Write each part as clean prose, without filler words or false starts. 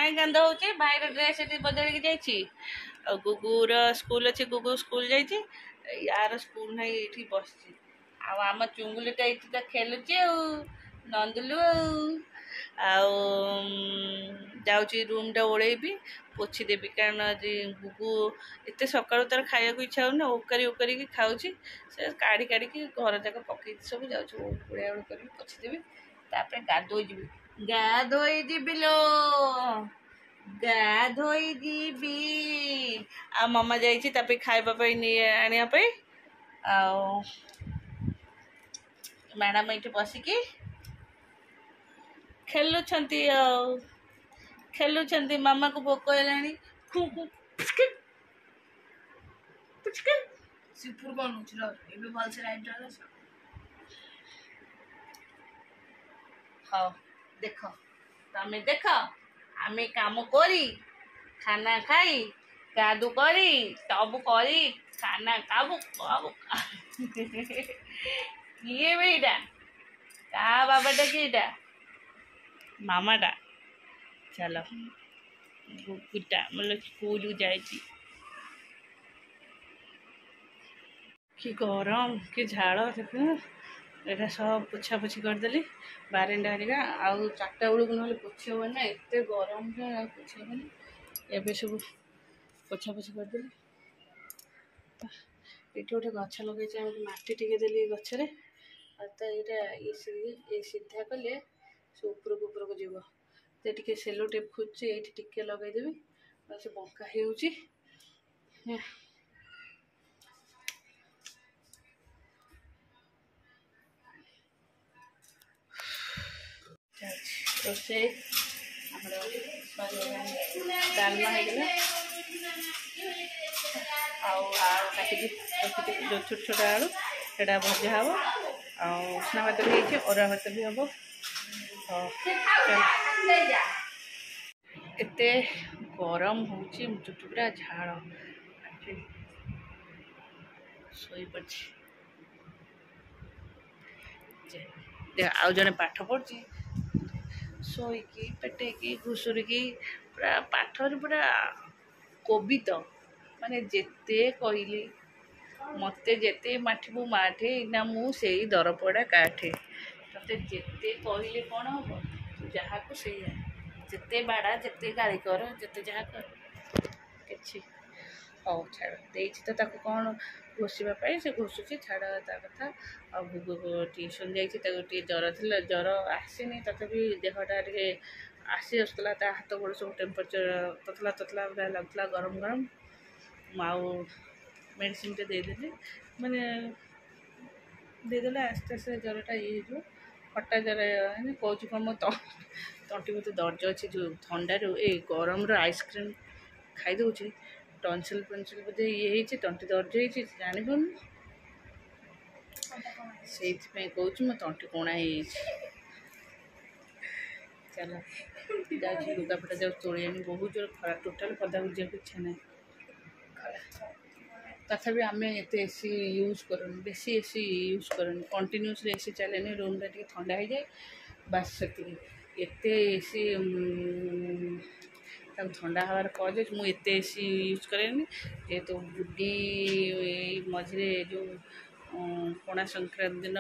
काई गंध होची भाईर ड्रेस एटी बदल के जाईची और गुगुर स्कूल अच्छे गुगु स्कूल जाईची यार स्कूल नहीं एठी बसची आ आम चुंगुलीटा एठी त खेलुची नंदुलु जाऊँगी रूम टा ओढ़ेबी पोछी देवी कारण गुगु एत सका तार खाया इच्छा हो ओकारी ओकारी खाऊँ से काढ़ी काढ़ी घर जाक पकई सब जाऊँगा कर पोछीदेवी तापर गाधोई जीवी लो गाधोई जीवी आ मामा जाइए खावाई आने मैडम ये बसिकी खेलुंट मामा को भोक है सिपुर कौन ए भल से लाइट हाँ देख तमें देख आम काम करी खाना खाई गादू करी सब करी खाना खाबू खाबू किए बेटा का बाबाटा किएटा मामाटा चलो गुटा मतलब स्कूल जाए कि गरम कि झाड़ देख यहाँ सब पोछा पोछी करदेली बारेंडा हरिका आउ चार्टा बेलू ना पोछी हे ना एत गरम पोछी हेनी एवं सब पोछा पोछी करदेली ये गोटे गछ लगे मटी टिके देली गचरे तो ये सीधा कले से उपरक उपरक जीव तो टे सेलो टेप खोजुची ये टिके लगेदेवी से बंका हो रोसे डालमा होगा आटिकी जो छोट छोट आलू से भजा हम उसना भात भी होती अरुआ भात भी हम एत गरम हो चुट पूरा झाड़ शोई पड़ी आउ जने पाठ पढ़ी शोईकी पेटेकी घुसुरिकी पूरा पाठर पूरा कवित माने जेते कहली मत जेते माठबू माठे ना मु से दरपड़ा काठे ते जेते कहले कौन हम जहाँ को से जेते बाड़ा जेते गाड़ी कर जेते जहाँ कर कि हौ छाड़ तो कौन घोषापी से घोषुची छाड़ ता कथा आ ट्यूशन जाइए जर थी जर आसनी तथापि देहटा टे आसी आसला हाथ गोड़ सब टेम्परेचर ततला ततला लगुला गरम गरम आउ मेडिसिन टे देदेली माने देदेला आस्ते आस्ते जरटा ये हो हटा जर कौच कौन मो तंटी मत दर्ज अच्छी जो थंडार ए गरम आइसक्रीम खाई दूसरी टनसिल पेनसिल बोधे ये तंटी दर्ज हो जापार से कौच मो तंटी कोणा चलो जाऊँ लुगापटा जाऊँ तोड़ी आनी बहुत जोर खरा टोटाल पदा बुझा इच्छा ना तथापि आम एत एसी यूज कर बेसी एसी यूज कर कंटिन्यूसली एसी चले रूम टे ठंडा हो जाए बास से एत एसी ठंडा हबार कज अच्छे मुझे एसी यूज करेनि जेहेतु बुढ़ी मझे जो पणा संक्रांति दिन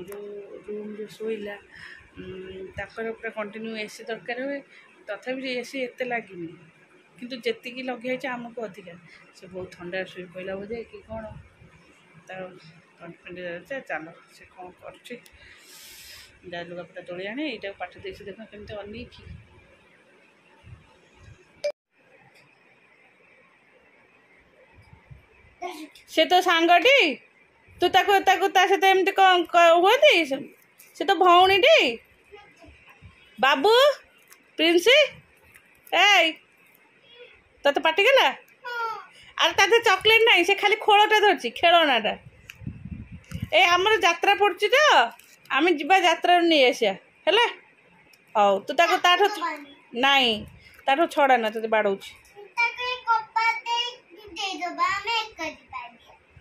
जो रूम जो शोला पूरा कंटिन्यू एसी दरकार हुए तथापि एसी एत लगे किंतु जी लगे आमको अधिका से बहुत ठंडा शुई पड़ा बोधे कि कौन तर चल से कौन कर लुगापटा तोड़ी आने यहाँ पाठ दे देख केमती अनेक से तो सांगटी तू ताको ताको ता सहित एमती कौन हुए से तो भौणीटी बाबू प्रिंस ए तो पाटी गला अरे ताते चॉकलेट नहीं से खाली खोलटा धरची खेलनाटा ए आमर यात्रा पड़ची तो आम जीवा यात्रा नहीं आसिया है हौ तू ताको ताठो नहीं ताठो छड़ा ना तो बाड़ौची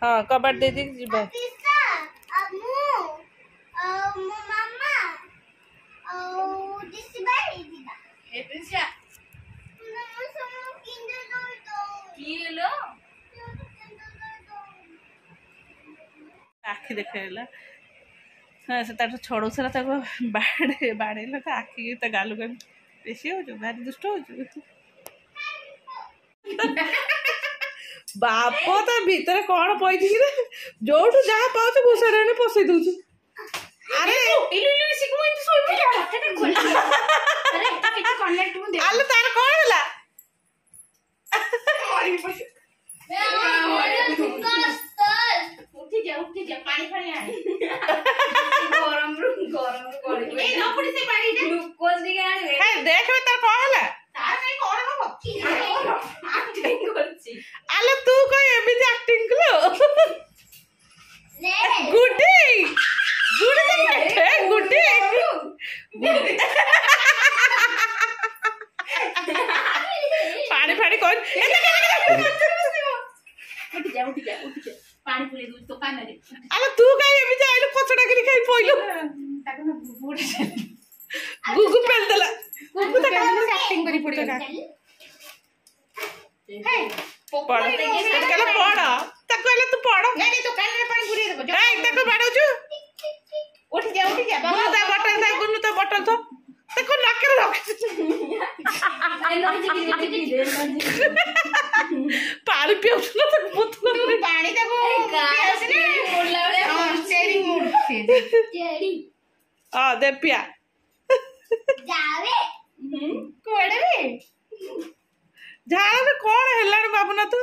हाँ कबाट दे दी जीवा किए लो आखि देखला हाँ से तार छड़ौसला बाड़ेला तो आखि तो गालू गाल बेसी हो भारी दुष्ट हो बाप तो भीतर कौन पई जोठू जहाँ पाँच घुसरे पशे दौर अरे आलो तार कौन है उठी जा पानी फानी आने गरम ए न पड़ी से पानी दे ग्लूकोज दिके आने हे देख में तार कौन है तार नहीं कौन हो एक्टिंग करछि आलो तू कोई एमिति एक्टिंग कलो गुड्डी गुड्डी पानी फानी कौन उठी जा पानी पुले दूध तो कान रे आलो तू काई एमिति आइलो कचड़ा करी खाई पइलो ताको ना बुबुड़ गुगु पेल देला गुगु तो एक्टिंग करी पड़ी हे पड़ कला पड़ ताको कहले तू पड़ नहीं तो कान रे पानी पुरे देबो ए ताको बाडौछु उठी जा बाबा ता बटल था गुनु ता बटल था ताको नाके रख पानी पिउछु ना ताको बोतल पानी ताको पियास ने मोडला वाले शेयरिंग मोड शेयरिंग हां दे पिया जावे कोड़े बे झाड़ा कौन हेलानी बाबू ना तू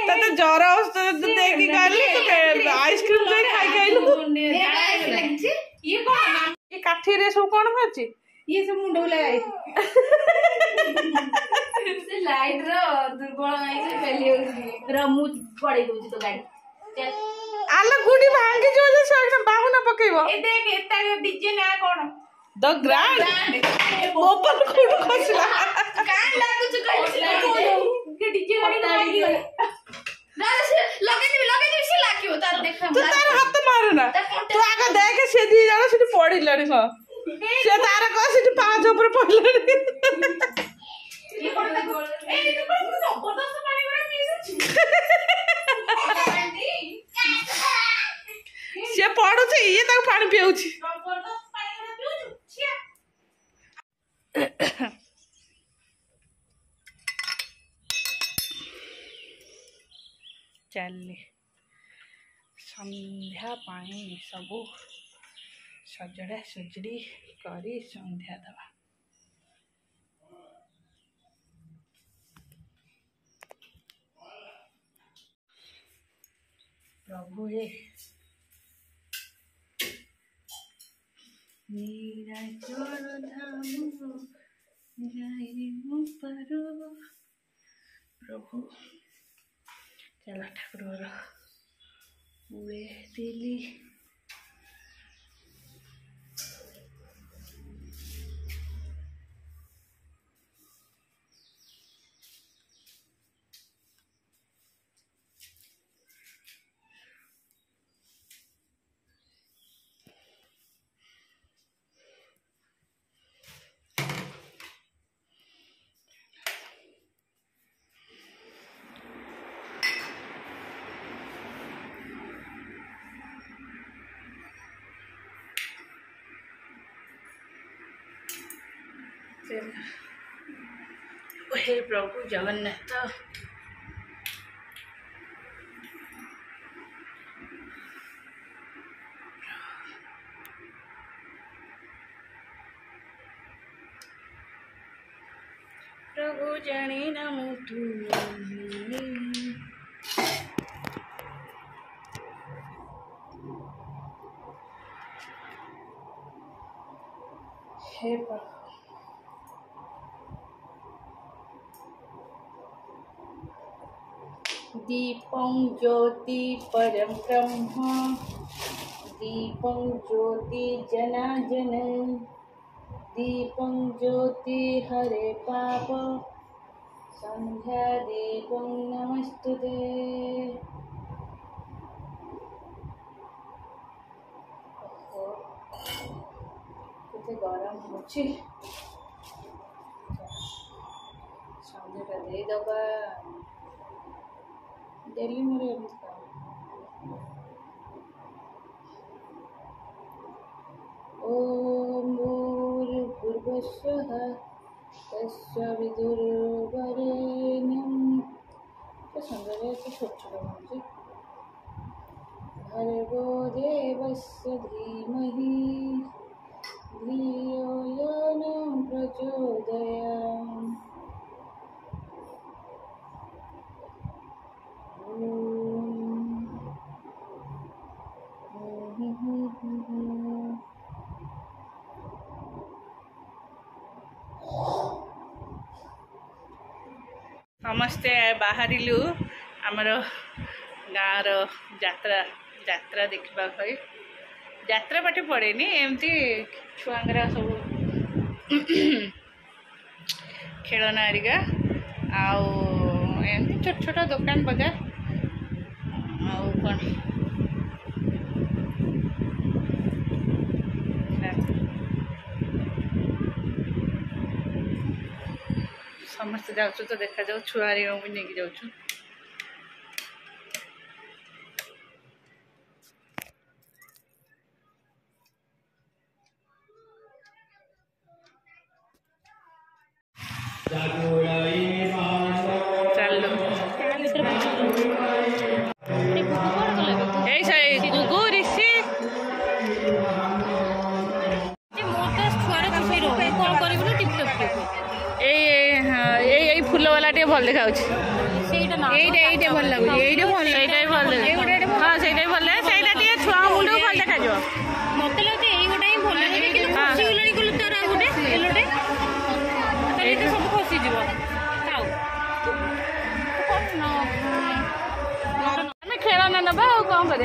तते जर देखी गली तो आइसक्रीम दे खाई खाइलु ये कौन ये काठी रे सब कौन मारछि ये सब मुंड लगाई से लाइट रो दुर्बल नहीं से पहले रमु पड़े दूजी तो गाड़ी चल आला गुडी भांगी जो जे सर बाहु ना पकेबो ए देख एता डीजे ना कौन द ग्रांड ओपन कुड खसला कान लागु छ कहला के डीजे गाड़ी लगी लगे से लागी हो तार देख तू तार हाथ मार ना तू आगे देख से दी जानो सिटी पड़िलानी हो से तार को सिटी पांच ऊपर पड़िलानी ये कोन गोल ए तू कोन जबरदस्त पानी करे पीछ से पड़ो छे ये ताको पानी पिउछि जबरदस्त पानी करे पीछ छिया चलले संध्या पानी सबू सजड़ा सजड़ी करी संध्या दवा प्रभु हे नीराचल धाम जाई मु पारो प्रभु चला ठाकुर उड़े दिली हे प्रभु जगन्नाथ प्रभु जानी न मुठू हे प्रभु दीपं ज्योति परम ब्रह्म दीपं ज्योति जनार्दन दीपं ज्योति हरे पाप संध्या दीपं नमस्तुते केते गरम होछि संध्या दे दबा डेली मेरे ओम भूर्भुवस्सुः तस्य विदुर्वरेण्यं सुंदर है छोट छोट मुझे भर्गो देवस्य धीमहि धियो यो न प्रचोदयात् समस्ते बाहरिलु आमर गाँव यात्रा यात्रा देखा यात्रा पाटे पड़ेनी एमती छुआंगरा सब खेलना हरिका आमती छोट छोट दुकान बजार आउ कौन समस्त जाऊँ तो देखा जाऊ छुआ भी नहीं जाऊँ चलो गुगु ऋषि फुल वाला टे भल देखा भल लगुच हाँ से भल लगे छुआ मुंड भल देखा मत लगे गोटे ही भल लगे सब खसी खेलना नवा कौन कर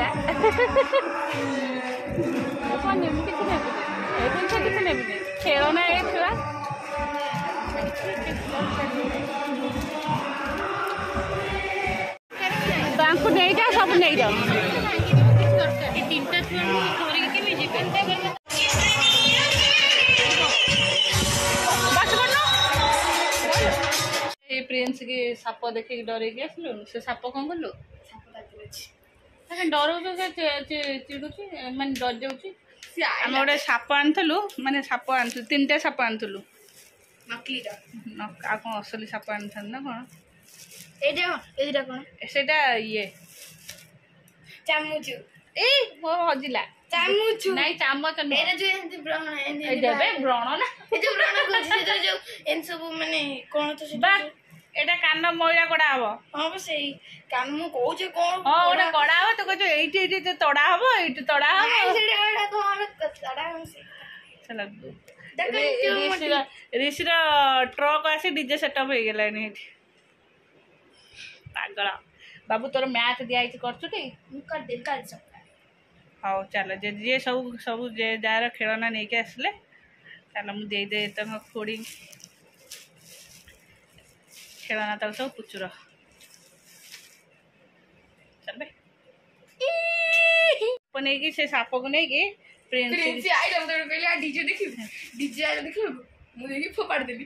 खेलना ये छुआ नहीं जाओ सब नहीं जाओ प्रिंस की साप देखिए डर आसलु से साप कौन कलु डर चिड़ू मानने डर जाऊँ आम गोटे साप आनलु मानने साप आन 3टा साप आनलु कौन असली साप आनी ना कौन सेटा ये चामुचु ए वो हजिला चामुचु नहीं चामच एटा जो एंती ब्रण देबे ब्रण ना ए जो ब्रण को जो एन सब माने कोन तो बा एटा कान मोइरा कोडा हबो हां बस एई कान मु कहू जे कोन हां ओटा कोडा हबो तो कहजो एइटी एइटी तोडा हबो एइटी तोडा हबो सेटा एटा कोन तोडा हम से चला ऋषिर ट्रक आसी डीजे सेटअप हो गलानी पागल बाबू तोर मैथ दिया कर हाँ चल जे सब सब जे जार खेलना नहीं के आसले चल मुझे खोड़ी खेलना तक सब पुचुर चल नहीं से साप को नहीं कि प्रिंस आई डीजे देखी डीजे आई देखी मुझे फोपाड़ देली